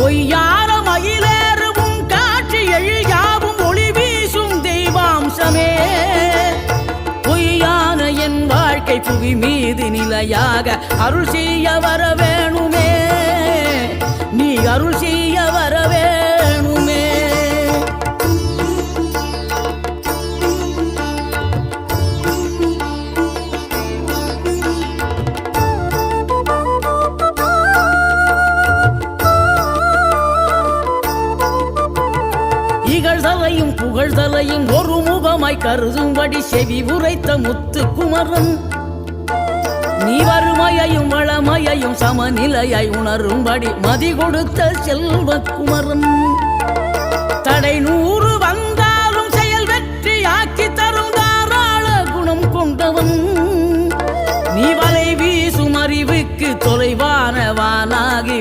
பொய்யான மயிலேறும் காட்சி எழியாவும் ஒளி வீசும் தெய்வாம்சமே பொய்யான என் வாழ்க்கை புவி மீது நிலையாக அருள் செய்ய வர வேணுமே நீ அருள் செய்ய வர வேணுமே இகழ்தலையும் புகழ்தலையும் ஒரு முகமாய் கருதும்படி செவி உரைத்த முத்து குமரன் நீ வறுமையையும் வளமையையும் சமநிலையை உணரும்படி மதி கொடுத்த செல்வ குமரன் தடை 100 வந்தாலும் செயல் வெற்றியாக்கி தரும் தாராள குணம் கொண்டவன் நீ வலை வீசும் அறிவுக்கு தொலைவானவானாகி